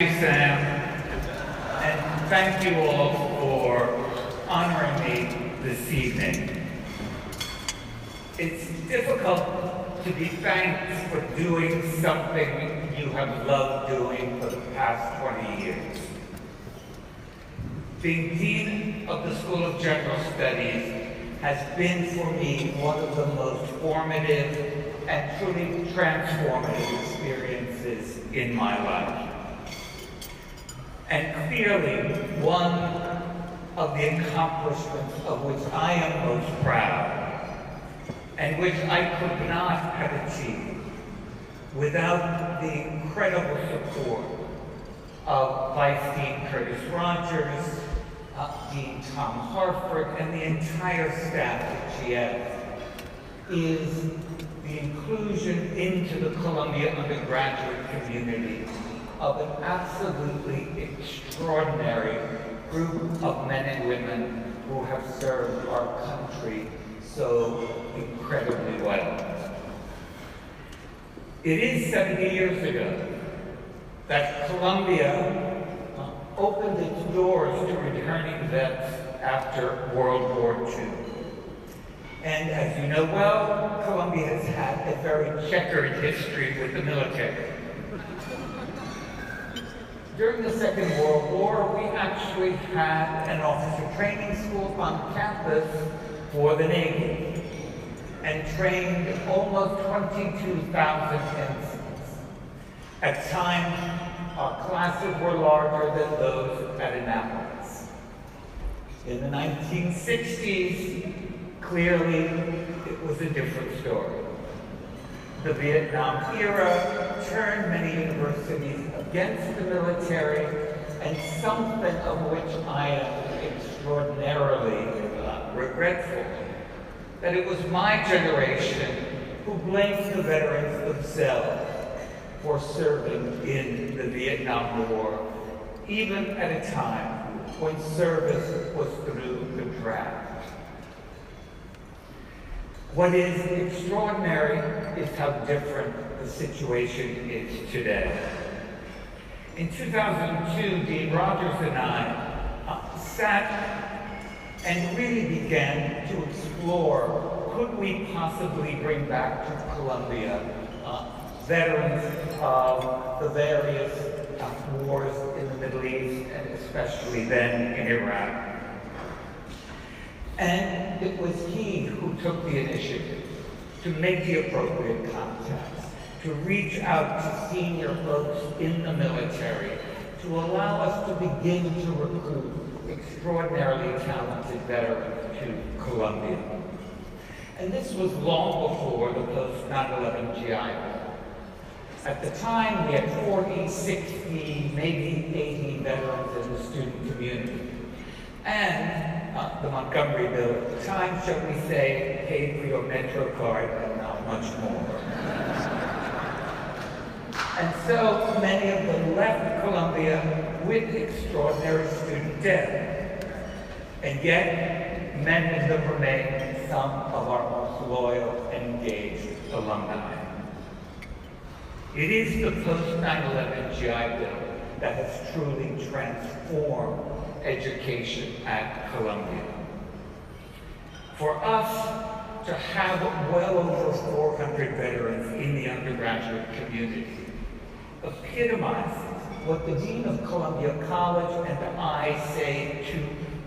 Thank you, Sam, and thank you all for honoring me this evening. It's difficult to be thanked for doing something you have loved doing for the past 20 years. Being Dean of the School of General Studies has been for me one of the most formative and truly transformative experiences in my life. And clearly, one of the accomplishments of which I am most proud, and which I could not have achieved without the incredible support of Vice Dean Curtis Rogers, Dean Tom Harford, and the entire staff at GS, is the inclusion into the Columbia undergraduate community of an absolutely extraordinary group of men and women who have served our country so incredibly well. It is 70 years ago that Columbia opened its doors to returning vets after World War II. And as you know well, Columbia has had a very checkered history with the military. During the Second World War, we actually had an officer training school on campus for the Navy and trained almost 22,000 ensigns. At times, our classes were larger than those at Annapolis. In the 1960s, clearly, it was a different story. The Vietnam era turned many universities against the military, and something of which I am extraordinarily regretful, that it was my generation who blamed the veterans themselves for serving in the Vietnam War, even at a time when service was through the draft. What is extraordinary is how different the situation is today. In 2002, Dean Rogers and I sat and really began to explore, could we possibly bring back to Columbia veterans of the various wars in the Middle East, and especially then in Iraq. And it was he who took the initiative to make the appropriate contacts, to reach out to senior folks in the military, to allow us to begin to recruit extraordinarily talented veterans to Columbia. And this was long before the post-9/11 GI Bill. At the time, we had 40, 60, maybe 80 veterans in the student community. And the Montgomery Bill at the time, shall we say, paid for your Metro card and not much more. And so many of them left Columbia with extraordinary student debt. And yet, many of them remain some of our most loyal and engaged alumni. It is the post-9/11 GI Bill that has truly transformed education at Columbia. For us to have well over 400 veterans in the undergraduate community epitomizes what the Dean of Columbia College and I say to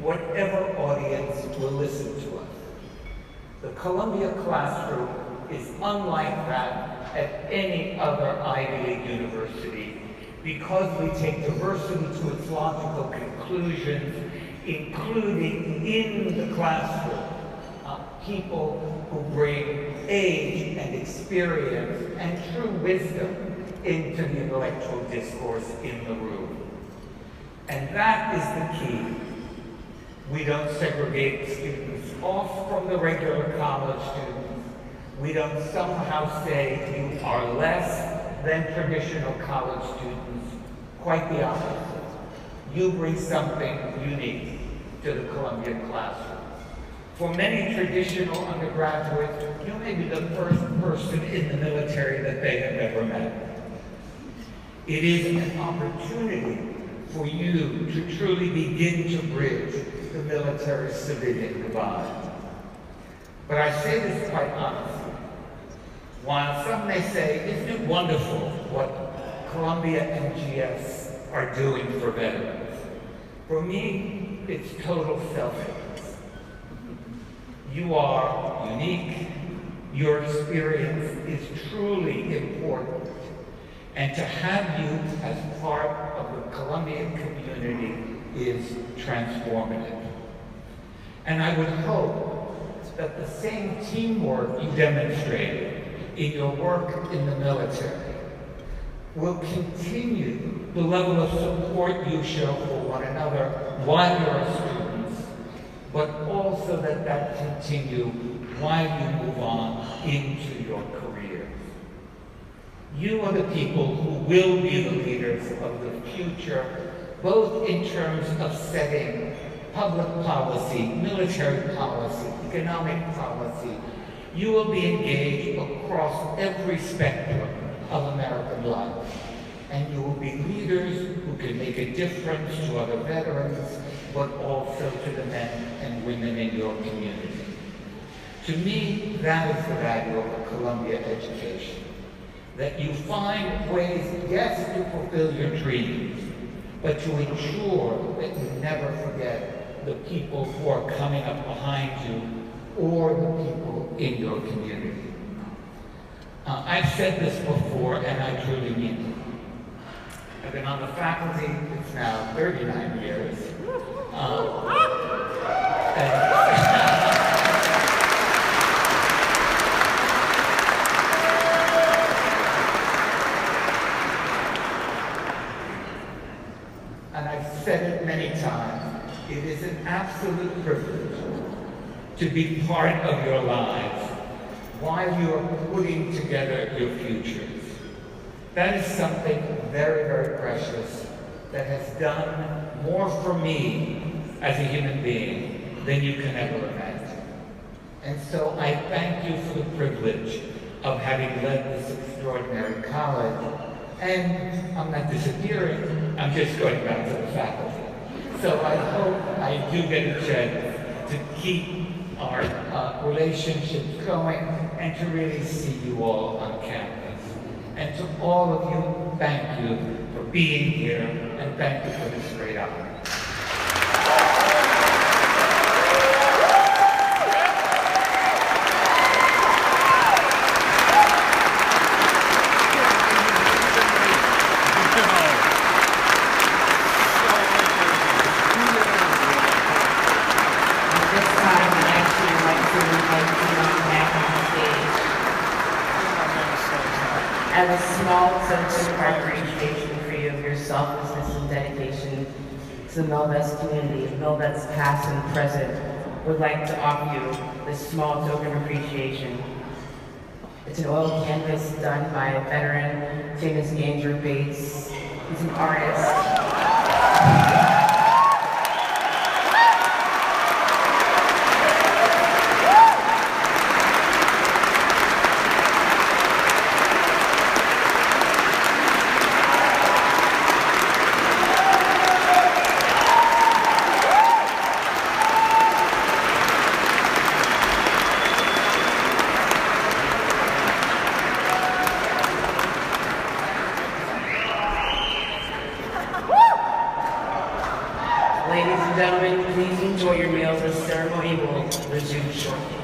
whatever audience will listen to us. The Columbia classroom is unlike that at any other Ivy League university, because we take diversity to its logical conclusions, including in the classroom, people who bring age and experience and true wisdom into the intellectual discourse in the room. And that is the key. We don't segregate students off from the regular college students. We don't somehow say you are less than traditional college students. Quite the opposite. You bring something unique to the Columbia classroom. For many traditional undergraduates, you may be the first person in the military that they have ever met. It is an opportunity for you to truly begin to bridge the military-civilian divide. But I say this quite honestly. While some may say, isn't it wonderful what Columbia MGS are doing for veterans? For me, it's total selfishness. You are unique. Your experience is truly important. And to have you as part of the Columbian community is transformative. And I would hope that the same teamwork you demonstrated in your work in the military will continue the level of support you show for one another while you're students, but also that continue while you move on into your careers. You are the people who will be the leaders of the future, both in terms of setting public policy, military policy, economic policy. You will be engaged across every spectrum of American life. And you will be leaders who can make a difference to other veterans, but also to the men and women in your community. To me, that is the value of a Columbia education. That you find ways, yes, to fulfill your dreams, but to ensure that you never forget the people who are coming up behind you or the people in your community. I've said this before, and I truly mean it. I've been on the faculty, it's now 39 years. And I've said it many times, it is an absolute privilege to be part of your lives while you're putting together your futures. That is something very, very precious that has done more for me as a human being than you can ever imagine. And so I thank you for the privilege of having led this extraordinary college. And I'm not disappearing, I'm just going back to the faculty. So I hope I do get a chance to keep our relationships going and to really see you all on campus. And to all of you, thank you for being here and thank you for this great honor. As a small token of appreciation for you of your selflessness and dedication to the MilVets community, MilVets past and present would like to offer you this small token of appreciation. It's an oil canvas done by a veteran, famous Andrew Bates. He's an artist. Ladies and gentlemen, please enjoy your meals. The ceremony will resume shortly.